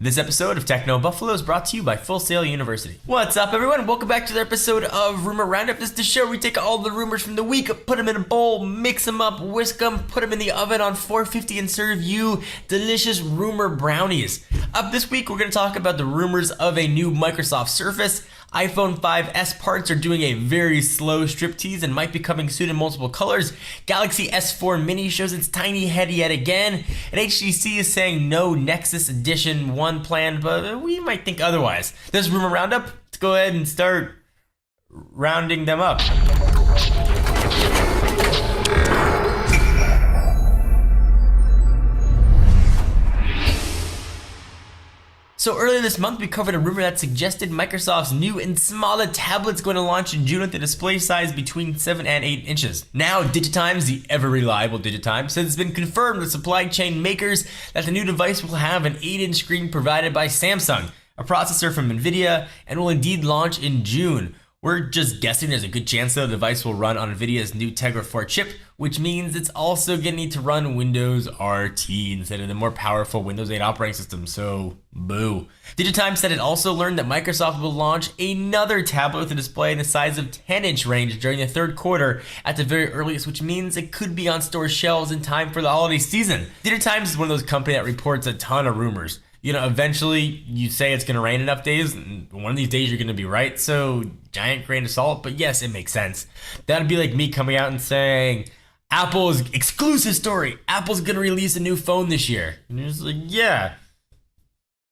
This episode of Techno Buffalo is brought to you by Full Sail University. What's up, everyone? Welcome back to the episode of Rumor Roundup. This is the show where we take all the rumors from the week, put them in a bowl, mix them up, whisk them, put them in the oven on 450, and serve you delicious rumor brownies. Up this week, we're going to talk about the rumors of a new Microsoft Surface. iPhone 5S parts are doing a very slow striptease and might be coming soon in multiple colors. Galaxy S4 Mini shows its tiny head yet again. And HTC is saying no Nexus Edition 1 planned, but we might think otherwise. This is Rumor Roundup. Let's go ahead and start rounding them up. So earlier this month, we covered a rumor that suggested Microsoft's new and smaller tablet's going to launch in June with a display size between 7 and 8 inches. Now, Digitimes, the ever-reliable Digitimes, says it's been confirmed with supply chain makers that the new device will have an 8-inch screen provided by Samsung, a processor from NVIDIA, and will indeed launch in June. We're just guessing there's a good chance though the device will run on NVIDIA's new Tegra 4 chip, which means it's also going to need to run Windows RT instead of the more powerful Windows 8 operating system, so boo. Digitimes said it also learned that Microsoft will launch another tablet with a display in the size of 10-inch range during the third quarter at the very earliest, which means it could be on store shelves in time for the holiday season. Digitimes is one of those companies that reports a ton of rumors. You know, eventually you say it's going to rain enough days, and one of these days you're going to be right, so giant grain of salt, but yes, it makes sense. That'd be like me coming out and saying, Apple's exclusive story, Apple's going to release a new phone this year. And you're just like, yeah.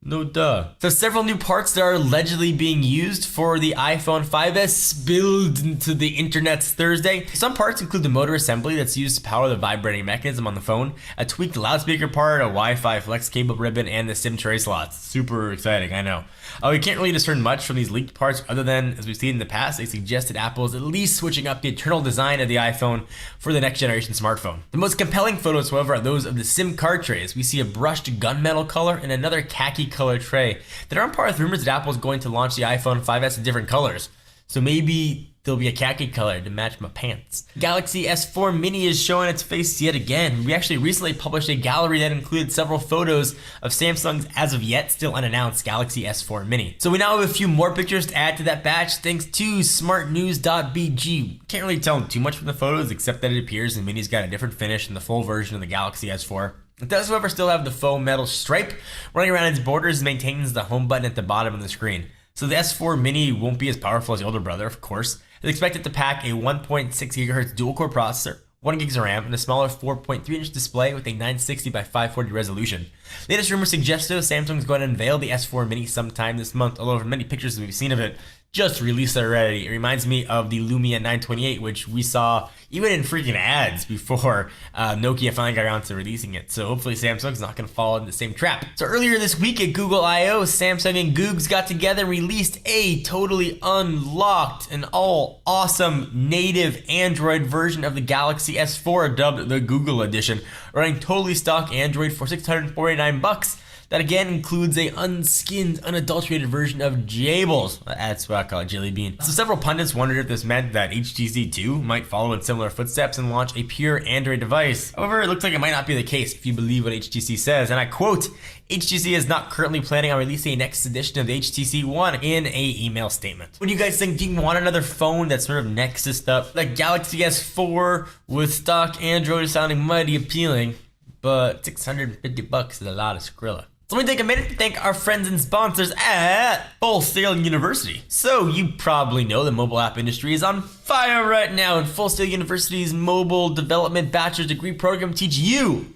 No duh. So several new parts that are allegedly being used for the iPhone 5S spilled into the internet Thursday. Some parts include the motor assembly that's used to power the vibrating mechanism on the phone, a tweaked loudspeaker part, a Wi-Fi flex cable ribbon, and the SIM tray slots. Super exciting, I know. We can't really discern much from these leaked parts other than, as we've seen in the past, they suggested Apple is at least switching up the internal design of the iPhone for the next generation smartphone. The most compelling photos, however, are those of the SIM card trays. We see a brushed gunmetal color and another khaki color tray that aren't part of the rumors that Apple is going to launch the iPhone 5S in different colors. So maybe there'll be a khaki color to match my pants. Galaxy S4 Mini is showing its face yet again. We actually recently published a gallery that included several photos of Samsung's as of yet still unannounced Galaxy S4 Mini. So we now have a few more pictures to add to that batch thanks to smartnews.bg. Can't really tell too much from the photos except that it appears the Mini's got a different finish than the full version of the Galaxy S4. It does, however, still have the faux metal stripe running around its borders and maintains the home button at the bottom of the screen. So the S4 Mini won't be as powerful as the older brother, of course. It's expected to pack a 1.6 GHz dual-core processor, 1 GB of RAM, and a smaller 4.3-inch display with a 960 by 540 resolution. Latest rumors suggest though Samsung's going to unveil the S4 Mini sometime this month, although from many pictures we've seen of it, just released already. It reminds me of the Lumia 928, which we saw even in freaking ads before Nokia finally got around to releasing it. So hopefully Samsung's not going to fall in the same trap. So earlier this week at Google I/O, Samsung and Googs got together and released a totally unlocked and all awesome native Android version of the Galaxy S4, dubbed the Google Edition, running totally stock Android for $649. That again includes a unskinned, unadulterated version of Jables. That's what I call it, Jelly Bean. So several pundits wondered if this meant that HTC 2 might follow in similar footsteps and launch a pure Android device. However, it looks like it might not be the case if you believe what HTC says, and I quote, HTC is not currently planning on releasing a next edition of the HTC One in a email statement. What do you guys think? Do you want another phone that's sort of Nexus up? Like Galaxy S4 with stock Android is sounding mighty appealing, but $650 is a lot of Skrilla. So let me take a minute to thank our friends and sponsors at Full Sail University. So you probably know the mobile app industry is on fire right now, and Full Sail University's mobile development bachelor's degree program teach you,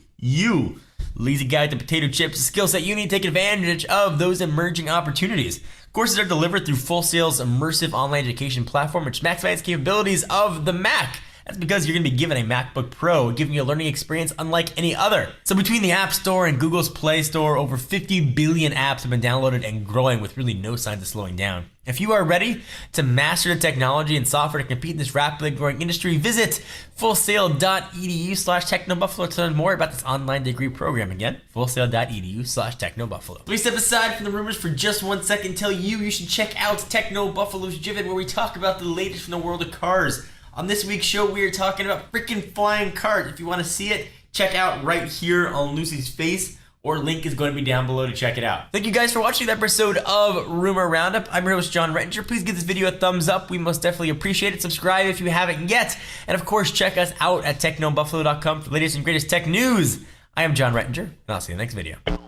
lazy guy to potato chips, a skill set you need to take advantage of those emerging opportunities. Courses are delivered through Full Sail's immersive online education platform, which maximizes capabilities of the Mac. That's because you're going to be given a MacBook Pro, giving you a learning experience unlike any other. So between the App Store and Google's Play Store, over 50 billion apps have been downloaded and growing with really no signs of slowing down. If you are ready to master the technology and software to compete in this rapidly growing industry, visit fullsail.edu/technobuffalo to learn more about this online degree program. Again, fullsail.edu/technobuffalo. Let me step aside from the rumors for just 1 second and tell you should check out Techno Buffalo's Driven, where we talk about the latest from the world of cars. On this week's show, we are talking about freaking flying cars. If you want to see it, check out right here on Lucy's face, or link is going to be down below to check it out. Thank you guys for watching the episode of Rumor Roundup. I'm your host, John Rettinger. Please give this video a thumbs up. We most definitely appreciate it. Subscribe if you haven't yet. And of course, check us out at techknownbuffalo.com for the latest and greatest tech news. I am John Rettinger, and I'll see you in the next video.